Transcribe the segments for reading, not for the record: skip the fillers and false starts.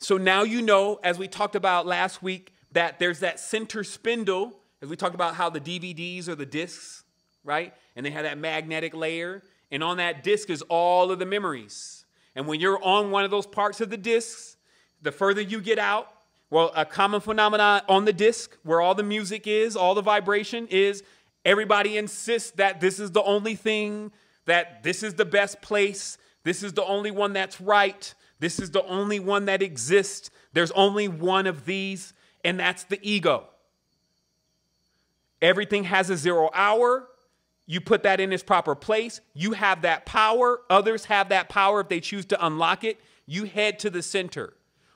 So now you know, as we talked about last week, that there's that center spindle, as we talked about how the DVDs or the discs, right? And they have that magnetic layer. And on that disc is all of the memories. And when you're on one of those parts of the discs, the further you get out, well, a common phenomenon on the disc where all the music is, all the vibration is, everybody insists that this is the only thing, that this is the best place, this is the only one that's right, this is the only one that exists, there's only one of these, and that's the ego. Everything has a 0 hour. You put that in its proper place. You have that power. Others have that power if they choose to unlock it. You head to the center.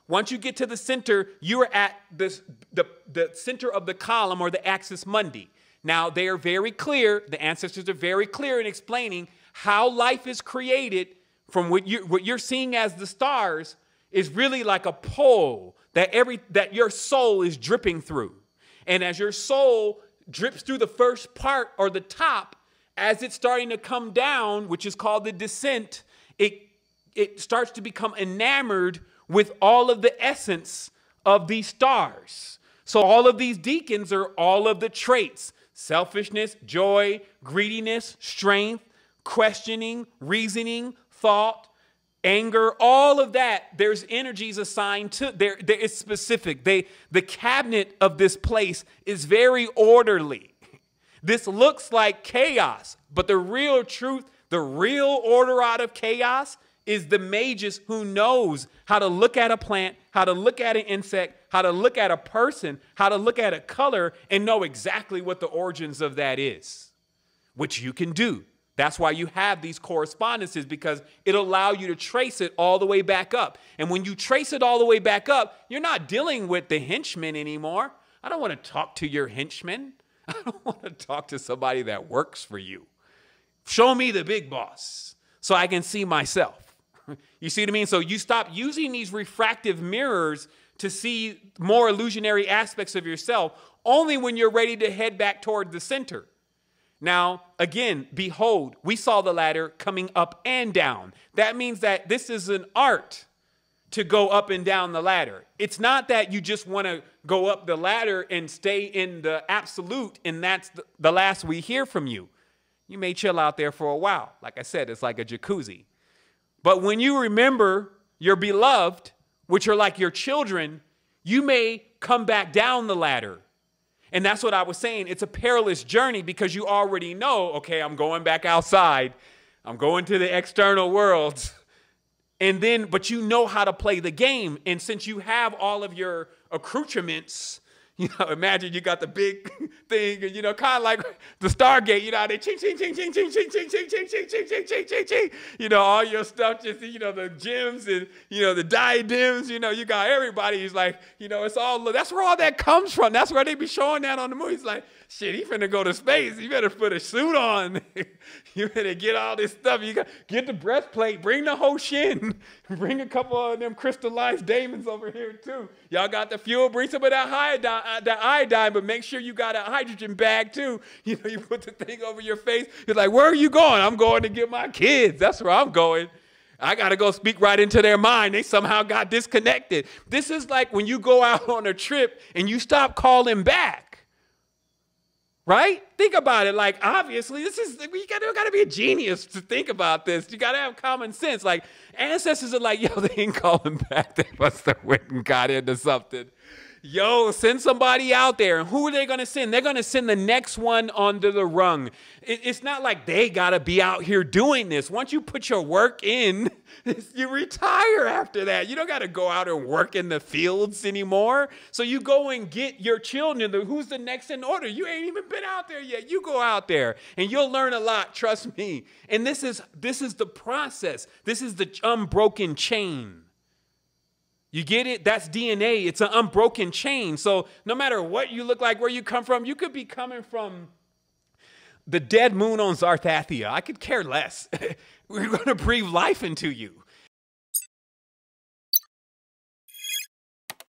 Once you get to the center, you are at the center of the column or the axis mundi. Now, they are very clear. The ancestors are very clear in explaining how life is created from what you're seeing as the stars is really like a pole that your soul is dripping through. And as your soul drips through the first part or the top, as it's starting to come down, which is called the descent, it starts to become enamored with all of the essence of these stars. So all of these deacons are all of the traits: selfishness, joy, greediness, strength, questioning, reasoning, thought, anger, all of that. There's energies assigned to there. It's specific. The cabinet of this place is very orderly. This looks like chaos, but the real truth, the real order out of chaos is the magus who knows how to look at a plant, how to look at an insect, how to look at a person, how to look at a color and know exactly what the origins of that is, which you can do. That's why you have these correspondences, because it'll allow you to trace it all the way back up. And when you trace it all the way back up, you're not dealing with the henchman anymore. I don't want to talk to your henchman. I don't want to talk to somebody that works for you. Show me the big boss so I can see myself. You see what I mean? So you stop using these refractive mirrors to see more illusionary aspects of yourself only when you're ready to head back toward the center. Now, again, behold, we saw the ladder coming up and down. That means that this is an art to go up and down the ladder. It's not that you just want to go up the ladder and stay in the absolute, and that's the last we hear from you. You may chill out there for a while. Like I said, it's like a jacuzzi. But when you remember your beloved, which are like your children, you may come back down the ladder. And that's what I was saying. It's a perilous journey because you already know, okay, I'm going back outside. I'm going to the external world. And then, but you know how to play the game. And since you have all of your accoutrements, you know, imagine you got the big thing, and, you know, kind of like the Stargate, you know, they ching, ching, ching, ching, ching, ching, ching, ching, ching, ching, ching, ching, ching, ching, ching. You know, all your stuff, just, you know, the gems and, you know, the diadems, you know, you got everybody. He's like, you know, it's all, that's where all that comes from. That's where they be showing that on the movie. It's like, shit, he finna go to space. You better put a suit on. You better get all this stuff. You got get the breastplate. Bring the whole shin. Bring a couple of them crystallized diamonds over here too. Y'all got the fuel. Bring some of that iodine, but make sure you got a hydrogen bag too. You know, you put the thing over your face. You're like, where are you going? I'm going to get my kids. That's where I'm going. I got to go speak right into their mind. They somehow got disconnected. This is like when you go out on a trip and you stop calling back. Right? Think about it. Like, obviously, you got to be a genius to think about this. You got to have common sense. Like, ancestors are like, yo, they ain't calling back. They must have went and got into something. Yo, send somebody out there. And who are they going to send? They're going to send the next one under the rung. It's not like they got to be out here doing this. Once you put your work in, you retire after that. You don't got to go out and work in the fields anymore. So you go and get your children. Who's the next in order? You ain't even been out there yet. You go out there and you'll learn a lot. Trust me. And this is the process. This is the unbroken chain. You get it? That's DNA. It's an unbroken chain. So no matter what you look like, where you come from, you could be coming from the dead moon on Zarthathia. I could care less. We're going to breathe life into you.